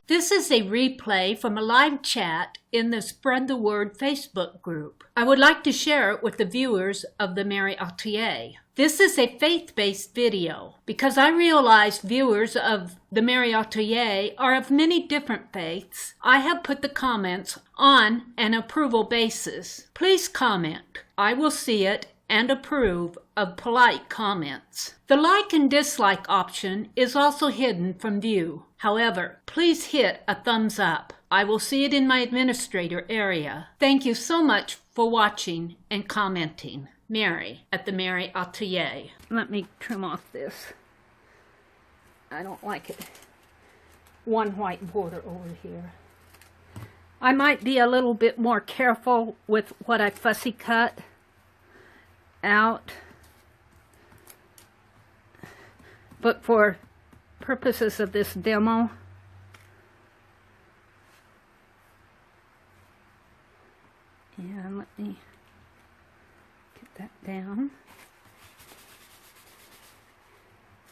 This is a replay from a live chat in the Spread the Word Facebook group. I would like to share it with the viewers of the Meri Atelier. This is a faith-based video because I realized viewers of the Meri Atelier are of many different faiths. I have put the comments on an approval basis. Please comment. I will see it and approve of polite comments. The like and dislike option is also hidden from view. However, please hit a thumbs up. I will see it in my administrator area. Thank you so much for watching and commenting. Meri at the Meri Atelier. Let me trim off this. I don't like it. One white border over here. I might be a little bit more careful with what I fussy cut out, but for purposes of this demo, and let me get that down,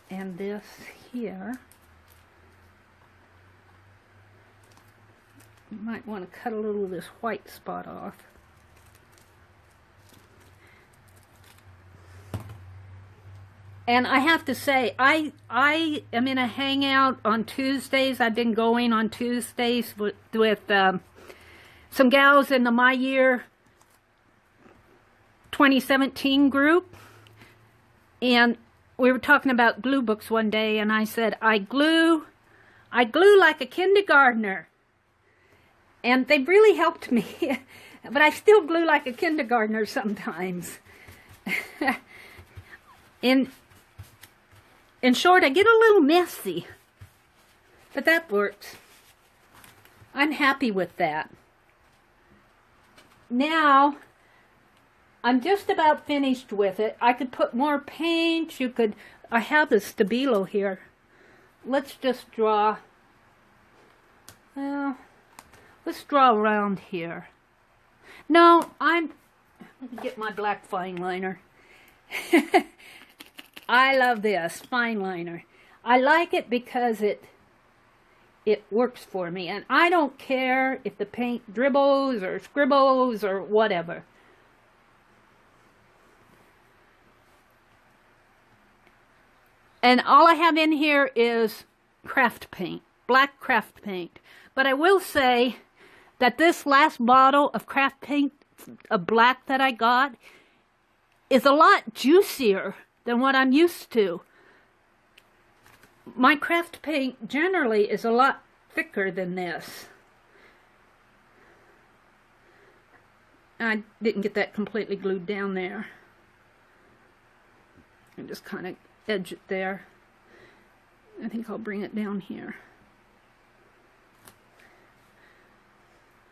and this here, you might want to cut a little of this white spot off. And I have to say, I am in a hangout on Tuesdays. I've been going on Tuesdays with some gals in the My Year 2017 group. And we were talking about Gluebooks one day, and I said, I glue like a kindergartner. And they really helped me. But I still glue like a kindergartner sometimes. In short, I get a little messy, but that works. I'm happy with that. Now, I'm just about finished with it. I could put more paint. I have the Stabilo here. Let's just draw. Well, let's draw around here. No, let me get my black fine liner. I love this fine liner. I like it because it works for me, and I don't care if the paint dribbles or scribbles or whatever. And all I have in here is craft paint, black craft paint. But I will say that this last bottle of craft paint, of black that I got, is a lot juicier than what I'm used to. My craft paint generally is a lot thicker than this. I didn't get that completely glued down there. I just kind of edge it there. I think I'll bring it down here.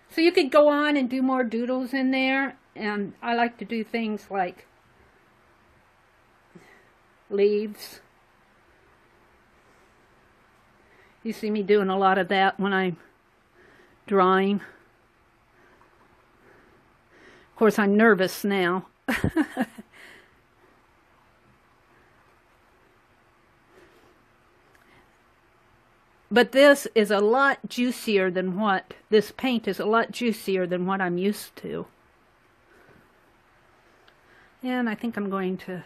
So you could go on and do more doodles in there, and I like to do things like leaves. You see me doing a lot of that when I'm drawing. Of course, I'm nervous now. But this is a lot juicier than this paint is a lot juicier than what I'm used to. And I think I'm going to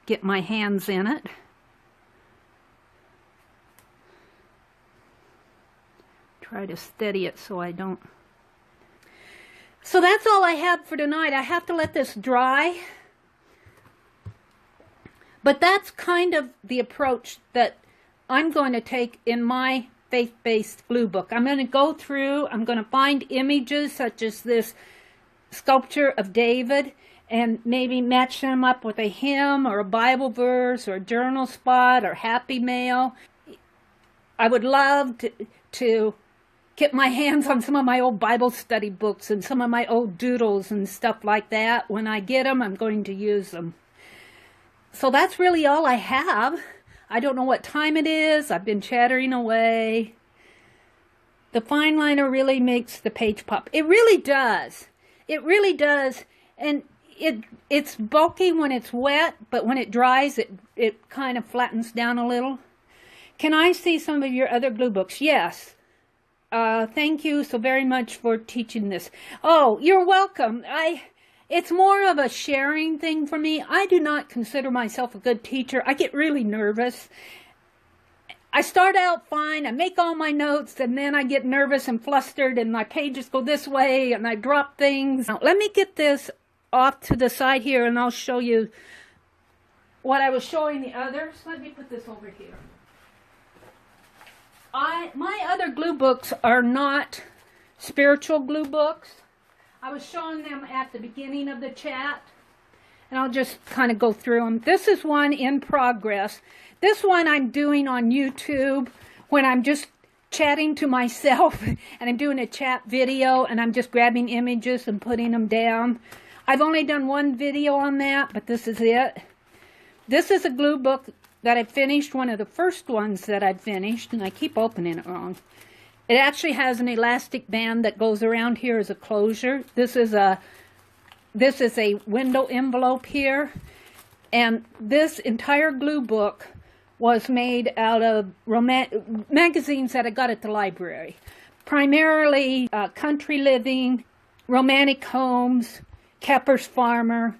get my hands in it. Try to steady it so I don't. So that's all I have for tonight. I have to let this dry. But that's kind of the approach that I'm going to take in my faith-based glue book. I'm going to go through, I'm going to find images such as this sculpture of David, and maybe match them up with a hymn or a Bible verse or a journal spot or Happy Mail. I would love to get my hands on some of my old Bible study books and some of my old doodles and stuff like that. When I get them, I'm going to use them. So that's really all I have. I don't know what time it is. I've been chattering away. The fine liner really makes the page pop. It really does. It really does. And it's bulky when it's wet, but when it dries, it kind of flattens down a little. Can I see some of your other glue books? Yes. Thank you so very much for teaching this. Oh, you're welcome. It's more of a sharing thing for me. I do not consider myself a good teacher. I get really nervous. I start out fine, I make all my notes, and then I get nervous and flustered, and my pages go this way, and I drop things. Now, let me get this off to the side here, and I'll show you what I was showing the others. Let me put this over here. My other glue books are not spiritual glue books. I was showing them at the beginning of the chat, and I'll just kind of go through them. This is one in progress. This one I'm doing on YouTube when I'm just chatting to myself, and I'm doing a chat video, and I'm just grabbing images and putting them down. I've only done one video on that, but this is it. This is a glue book that I finished, one of the first ones that I've finished, and I keep opening it wrong. It actually has an elastic band that goes around here as a closure. This is a window envelope here, and this entire glue book was made out of magazines that I got at the library. Primarily Country Living, Romantic Homes, Kepper's Farmer,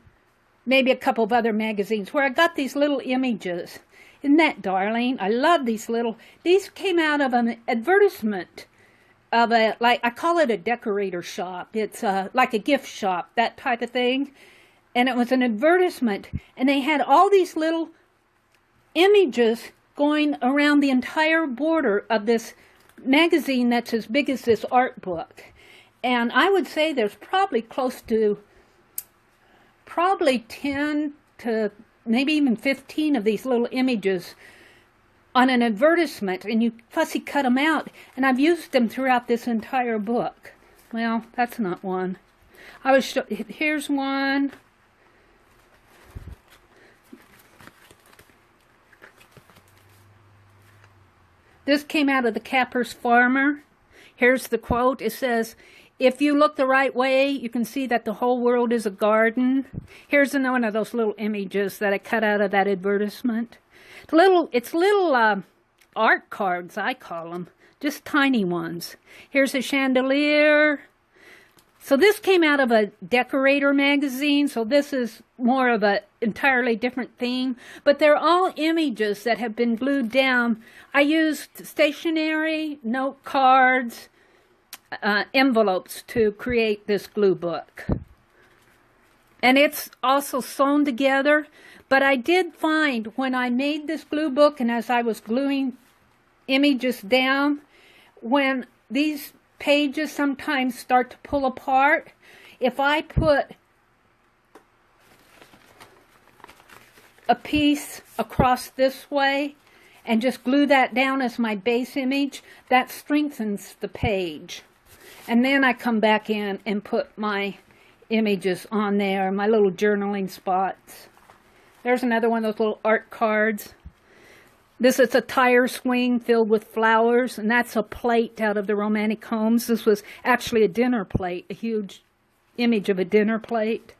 maybe a couple of other magazines where I got these little images. Isn't that darling? I love these came out of an advertisement of I call it a decorator shop. It's like a gift shop, that type of thing. And it was an advertisement, and they had all these little images going around the entire border of this magazine that's as big as this art book. And I would say there's probably close to 10 to maybe even 15 of these little images on an advertisement, and you fussy cut them out, and I've used them throughout this entire book. Well, that's not one. Here's one. This came out of the Kepper's Farmer. Here's the quote. It says, "If you look the right way, you can see that the whole world is a garden." Here's one of those little images that I cut out of that advertisement. It's little art cards, I call them. Just tiny ones. Here's a chandelier. So this came out of a decorator magazine, so this is more of an entirely different theme. But they're all images that have been glued down. I used stationery, note cards, envelopes to create this glue book. And it's also sewn together. But I did find when I made this glue book and as I was gluing images down, when these pages sometimes start to pull apart, if I put a piece across this way and just glue that down as my base image, that strengthens the page. And then I come back in and put my images on there, my little journaling spots. There's another one of those little art cards. This is a tire swing filled with flowers, and that's a plate out of the Romantic Homes. This was actually a dinner plate, a huge image of a dinner plate.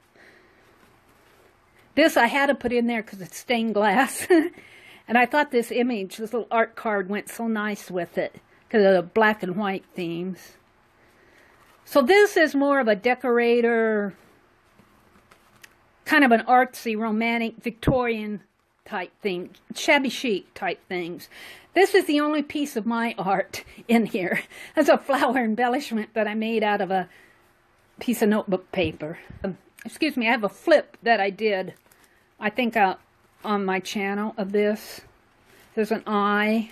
This I had to put in there because it's stained glass. And I thought this image, this little art card, went so nice with it because of the black and white themes. So this is more of a decorator, kind of an artsy, romantic, Victorian type thing, shabby chic type things. This is the only piece of my art in here. That's a flower embellishment that I made out of a piece of notebook paper. Excuse me, I have a flip that I did, I think on my channel of this. There's an eye.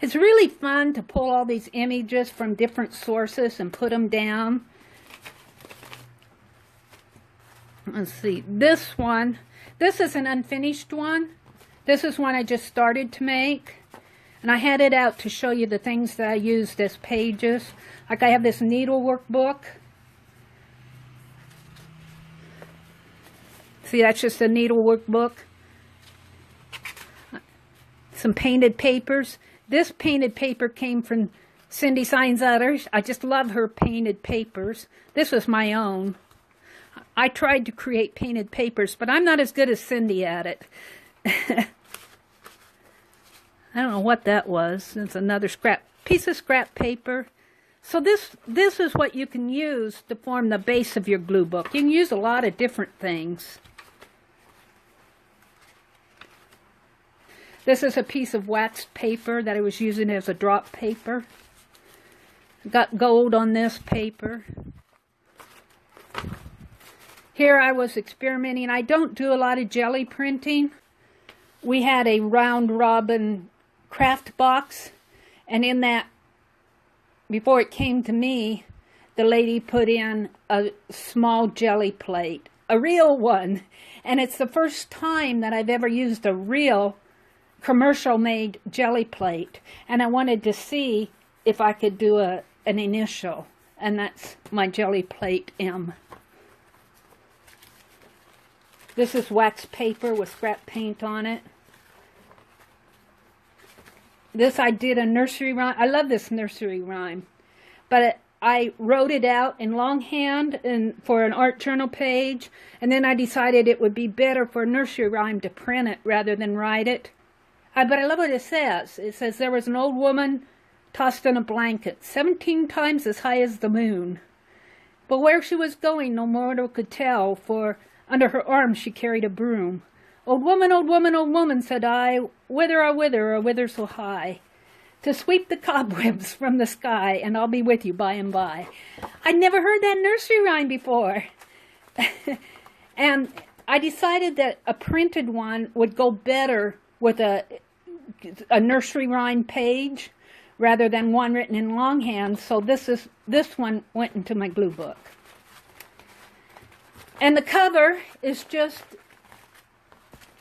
It's really fun to pull all these images from different sources and put them down. Let's see, this one. This is an unfinished one. This is one I just started to make. And I had it out to show you the things that I used as pages. Like I have this needlework book. See, that's just a needlework book. Some painted papers. This painted paper came from Cindy signs others. I just love her painted papers. This was my own. I tried to create painted papers, but I'm not as good as Cindy at it. I don't know what that was. It's another piece of scrap paper. So this is what you can use to form the base of your glue book. You can use a lot of different things. This is a piece of waxed paper that I was using as a drop paper. Got gold on this paper. Here I was experimenting. I don't do a lot of jelly printing. We had a round robin craft box, and in that, before it came to me, the lady put in a small jelly plate, a real one, and it's the first time that I've ever used a real commercial-made jelly plate, and I wanted to see if I could do an initial, and that's my jelly plate M. This is wax paper with scrap paint on it. This I did a nursery rhyme. I love this nursery rhyme, but I wrote it out in longhand and for an art journal page, and then I decided it would be better for a nursery rhyme to print it rather than write it. But I love what it says. It says, there was an old woman tossed in a blanket, 17 times as high as the moon. But where she was going no mortal could tell, for under her arm she carried a broom. Old woman, old woman, old woman, said I, whither, or whither so high? To sweep the cobwebs from the sky, and I'll be with you by and by. I'd never heard that nursery rhyme before. And I decided that a printed one would go better with a nursery rhyme page rather than one written in longhand, so this one went into my glue book. And the cover is just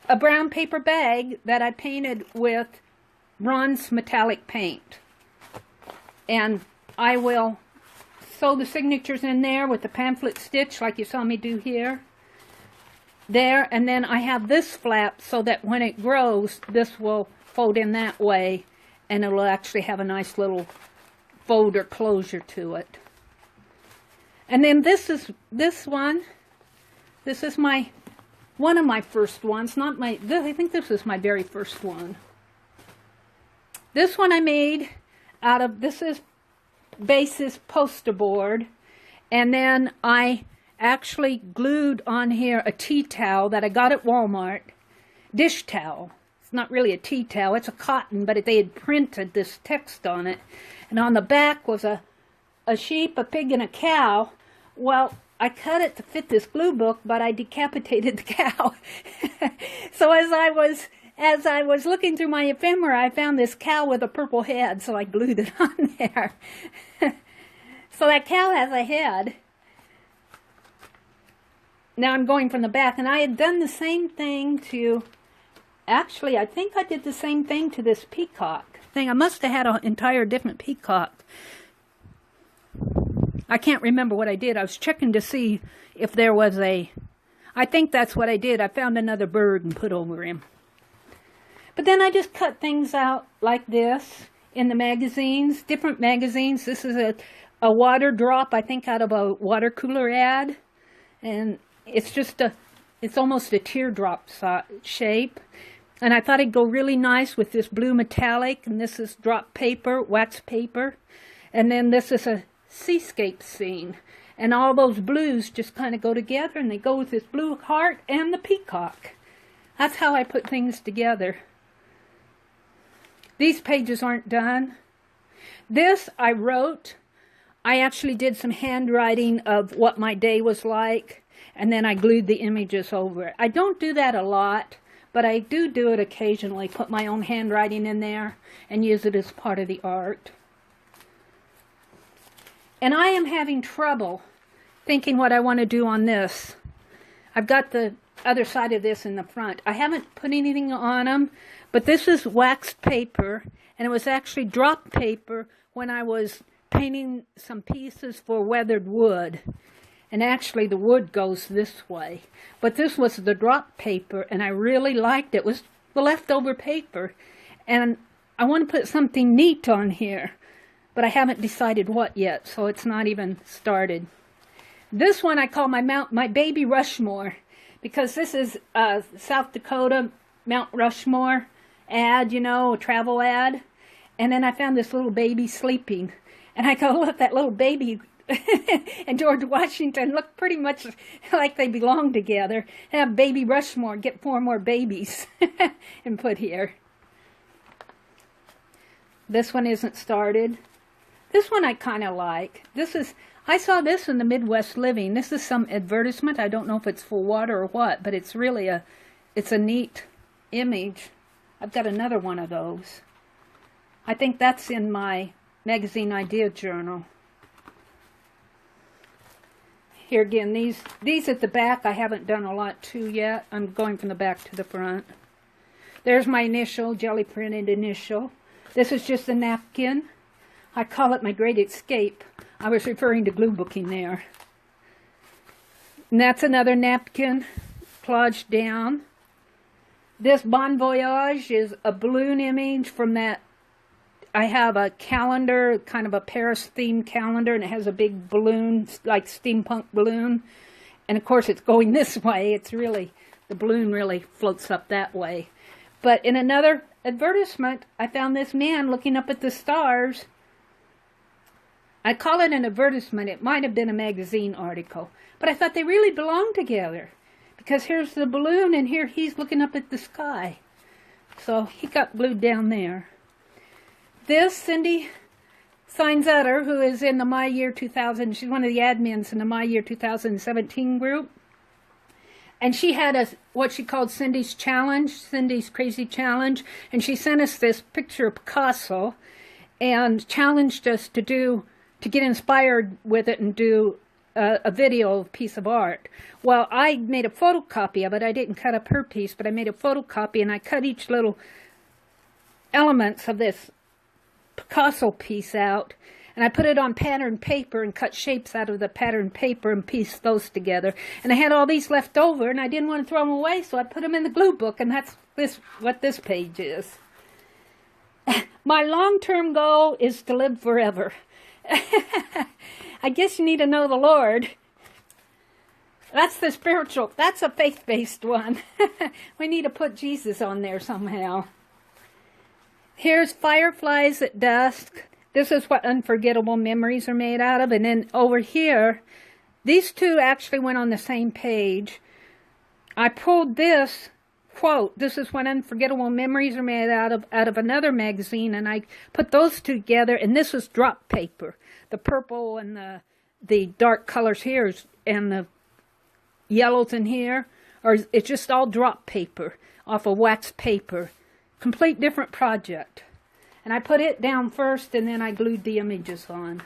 a brown paper bag that I painted with bronze metallic paint. And I will sew the signatures in there with the pamphlet stitch like you saw me do here. There, and then I have this flap so that when it grows, this will fold in that way, and it will actually have a nice little fold or closure to it. And then this one. This is one of my first ones, I think this is my very first one. This one I made out of, this is Base's poster board, and then I actually glued on here a tea towel that I got at Walmart, dish towel. It's not really a tea towel, it's a cotton, but they had printed this text on it. And on the back was a sheep, a pig, and a cow. Well, I cut it to fit this glue book, but I decapitated the cow. So as I was looking through my ephemera, I found this cow with a purple head, so I glued it on there. So that cow has a head. Now I'm going from the back, and I had done the same thing to, actually, I think I did the same thing to this peacock thing. I must have had an entire different peacock. I can't remember what I did. I was checking to see if there was I think that's what I did. I found another bird and put over him. But then I just cut things out like this in the magazines, different magazines. This is a water drop, I think, out of a water cooler ad. And it's just it's almost a teardrop shape. And I thought it'd go really nice with this blue metallic. And this is drop paper, wax paper. And then this is a seascape scene, and all those blues just kind of go together, and they go with this blue heart and the peacock. That's how I put things together. These pages aren't done. This I wrote. I actually did some handwriting of what my day was like, and then I glued the images over it. I don't do that a lot, but I do it occasionally, put my own handwriting in there and use it as part of the art. And I am having trouble thinking what I want to do on this. I've got the other side of this in the front. I haven't put anything on them, but this is waxed paper, and it was actually drop paper when I was painting some pieces for weathered wood. And actually the wood goes this way. But this was the drop paper, and I really liked it. It was the leftover paper. And I want to put something neat on here. but I haven't decided what yet, so it's not even started. This one I call my baby Rushmore, because this is South Dakota Mount Rushmore ad, you know, a travel ad. And then I found this little baby sleeping. And I go, look, that little baby and George Washington look pretty much like they belong together. Have baby Rushmore, get 4 more babies and put here. This one isn't started. This one I kind of like. I saw this in the Midwest Living. This is some advertisement. I don't know if it's for water or what, but it's really it's a neat image. I've got another one of those. I think that's in my magazine idea journal. Here again, these at the back I haven't done a lot to yet. I'm going from the back to the front. There's my initial, jelly printed initial. This is just a napkin. I call it my great escape. I was referring to Gluebooking there. And that's another napkin, plunged down. This Bon Voyage is a balloon image from that. I have a calendar, kind of a Paris-themed calendar, and it has a big balloon, like steampunk balloon. And of course it's going this way. The balloon really floats up that way. But in another advertisement, I found this man looking up at the stars. I call it an advertisement. It might have been a magazine article. But I thought they really belong together. Because here's the balloon and here he's looking up at the sky. So he got glued down there. This, Cindy Seinzetter, who is in the My Year 2000, she's one of the admins in the My Year 2017 group. And she had what she called Cindy's Challenge, Cindy's Crazy Challenge. And she sent us this picture of Picasso and challenged us to get inspired with it and do a video of a piece of art. Well, I made a photocopy of it. I didn't cut up her piece, but I made a photocopy and I cut each little elements of this Picasso piece out. And I put it on pattern paper and cut shapes out of the pattern paper and pieced those together. And I had all these left over and I didn't want to throw them away, so I put them in the glue book, and that's what this page is. My long-term goal is to live forever. I guess you need to know the Lord. That's the spiritual, that's a faith-based one. We need to put Jesus on there somehow. Here's Fireflies at Dusk. This is what unforgettable memories are made out of. And then over here, these two actually went on the same page. I pulled this quote, this is what unforgettable memories are made out of another magazine, and I put those two together, and this was drop paper. The purple and the dark colors here and the yellows in here, it's just all drop paper off of wax paper. Complete different project. And I put it down first, and then I glued the images on.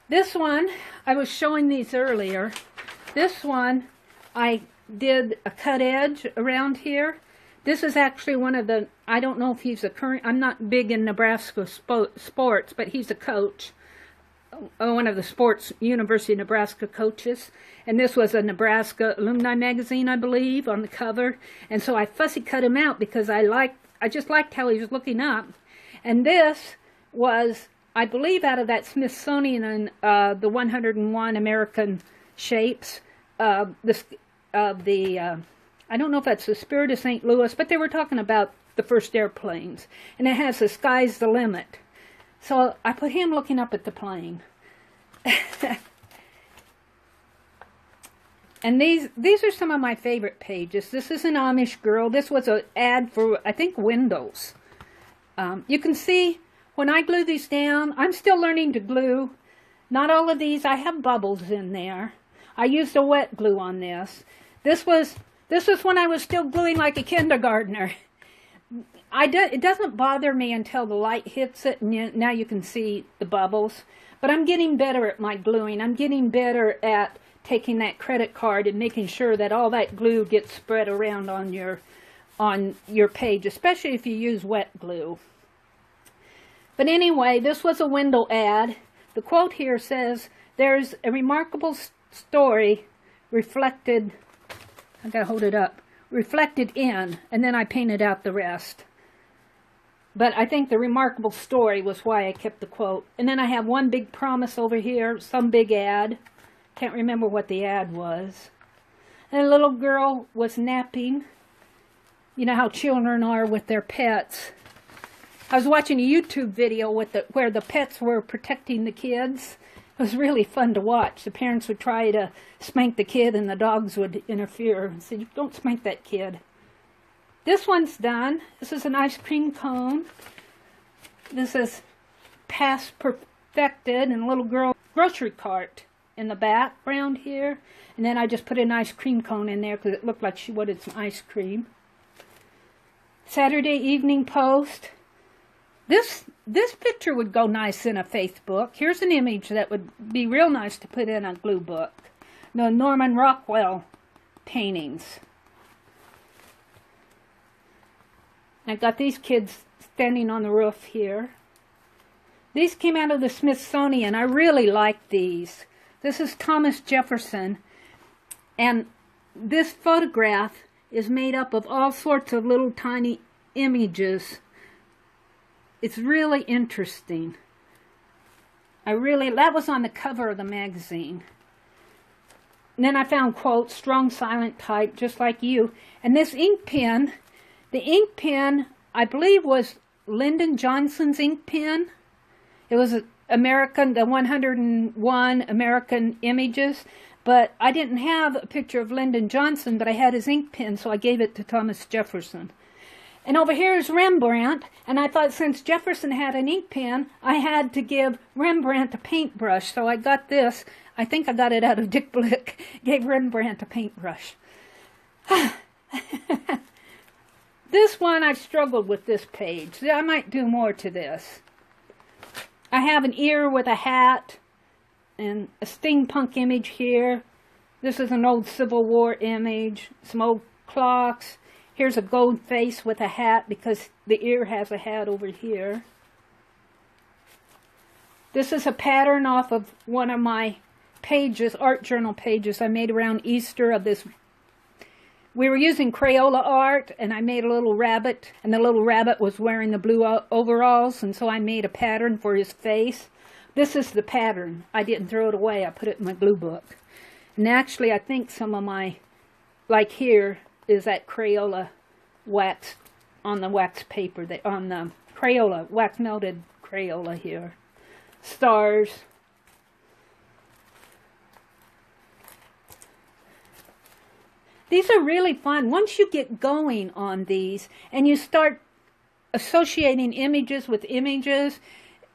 This one, I was showing these earlier. This one, I did a cut edge around here. This is actually one of the, I don't know if he's a current, I'm not big in Nebraska sports, but he's a coach. One of the sports University of Nebraska coaches. And this was a Nebraska alumni magazine, I believe, on the cover. And so I fussy cut him out because I just liked how he was looking up. And this was, I believe, out of that Smithsonian, the 101 American shapes. I don't know if that's the Spirit of St. Louis, but they were talking about the first airplanes. And it has the sky's the limit. So I put him looking up at the plane. And these are some of my favorite pages. This is an Amish girl. This was an ad for, I think, Windows. You can see when I glue these down, I'm still learning to glue. Not all of these, I have bubbles in there. I used a wet glue on this. This was when I was still gluing like a kindergartner. It doesn't bother me until the light hits it, and now you can see the bubbles. But I'm getting better at my gluing. I'm getting better at taking that credit card and making sure that all that glue gets spread around on your page, especially if you use wet glue. But anyway, this was a window ad. The quote here says, "There's a remarkable story reflected," I gotta hold it up, "reflected in," and then I painted out the rest. But I think the remarkable story was why I kept the quote. And then I have one big promise over here, some big ad. Can't remember what the ad was. And a little girl was napping. You know how children are with their pets. I was watching a YouTube video where the pets were protecting the kids. It was really fun to watch. The parents would try to spank the kid and the dogs would interfere and say, "Don't spank that kid." This one's done. This is an ice cream cone. This is past perfected and a little girl grocery cart in the background here. And then I just put an ice cream cone in there because it looked like she wanted some ice cream. Saturday Evening Post. This picture would go nice in a faith book. Here's an image that would be real nice to put in a glue book. The Norman Rockwell paintings. I've got these kids standing on the roof here. These came out of the Smithsonian. I really like these. This is Thomas Jefferson. And this photograph is made up of all sorts of little tiny images. It's really interesting. That was on the cover of the magazine. And then I found quotes, strong silent type, just like you. And this ink pen, the ink pen, I believe was Lyndon Johnson's ink pen. It was the 101 American Images. But I didn't have a picture of Lyndon Johnson, but I had his ink pen, so I gave it to Thomas Jefferson. And over here is Rembrandt, and I thought since Jefferson had an ink pen, I had to give Rembrandt a paintbrush. So I got this. I think I got it out of Dick Blick. Gave Rembrandt a paintbrush. This one, I struggled with this page. I might do more to this. I have an ear with a hat and a steampunk image here. This is an old Civil War image. Some old clocks. Here's a gold face with a hat because the ear has a hat over here. This is a pattern off of one of my pages, art journal pages I made around Easter of this. We were using Crayola art, and I made a little rabbit, and the little rabbit was wearing the blue overalls, and so I made a pattern for his face. This is the pattern. I didn't throw it away. I put it in my glue book. And actually, I think some of my, like here, is that Crayola wax on the wax paper, on the Crayola, wax melted Crayola here. Stars. These are really fun. Once you get going on these and you start associating images with images,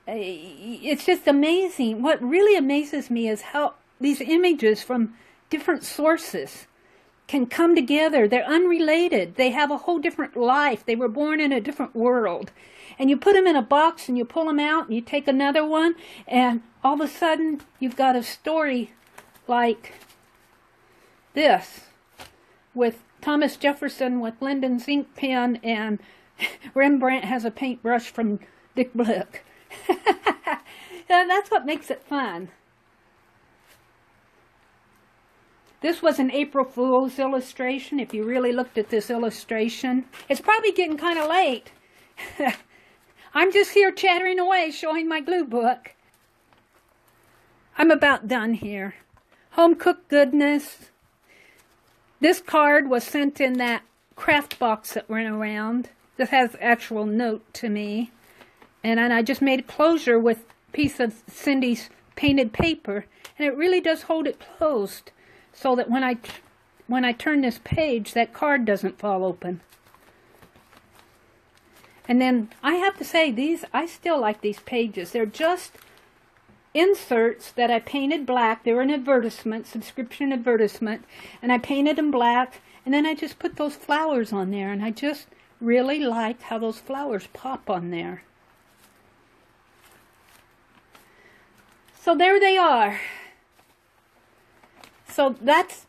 it's just amazing. What really amazes me is how these images from different sources can come together. They're unrelated. They have a whole different life. They were born in a different world. And you put them in a box and you pull them out and you take another one and all of a sudden you've got a story like this with Thomas Jefferson with Lyndon's ink pen and Rembrandt has a paintbrush from Dick Blick. That's what makes it fun. This was an April Fool's illustration, if you really looked at this illustration. It's probably getting kind of late. I'm just here chattering away, showing my glue book. I'm about done here. Home cooked goodness. This card was sent in that craft box that went around. This has actual note to me. And I just made a closure with a piece of Cindy's painted paper. And it really does hold it closed, so that when I turn this page, that card doesn't fall open. And then I have to say, I still like these pages. They're just inserts that I painted black. They were an advertisement, subscription advertisement, and I painted them black. And then I just put those flowers on there, and I just really liked how those flowers pop on there. So there they are. So that's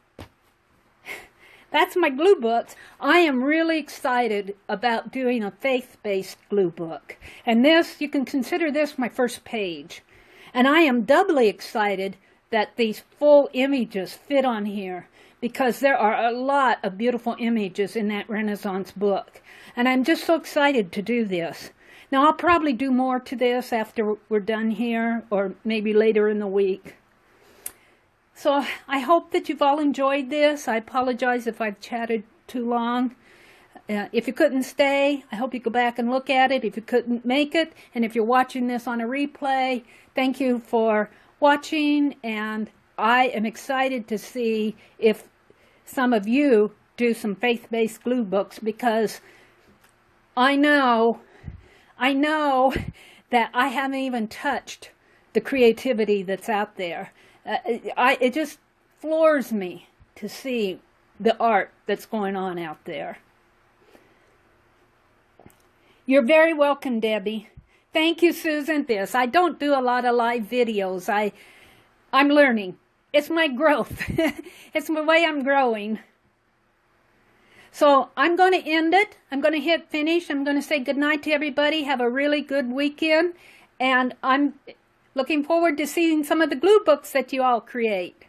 my glue books. I am really excited about doing a faith-based glue book. And this, you can consider this my first page. And I am doubly excited that these full images fit on here, because there are a lot of beautiful images in that Renaissance book. And I'm just so excited to do this. Now, I'll probably do more to this after we're done here, or maybe later in the week. So I hope that you've all enjoyed this. I apologize if I've chatted too long. If you couldn't stay, I hope you go back and look at it if you couldn't make it. And if you're watching this on a replay, thank you for watching. And I am excited to see if some of you do some faith-based glue books, because I know that I haven't even touched the creativity that's out there. It just floors me to see the art that's going on out there. You're very welcome, Debbie. Thank you, Susan. I don't do a lot of live videos. I'm learning. It's my growth. It's the way I'm growing. So I'm going to end it. I'm going to hit finish. I'm going to say goodnight to everybody. Have a really good weekend. And I'm looking forward to seeing some of the glue books that you all create.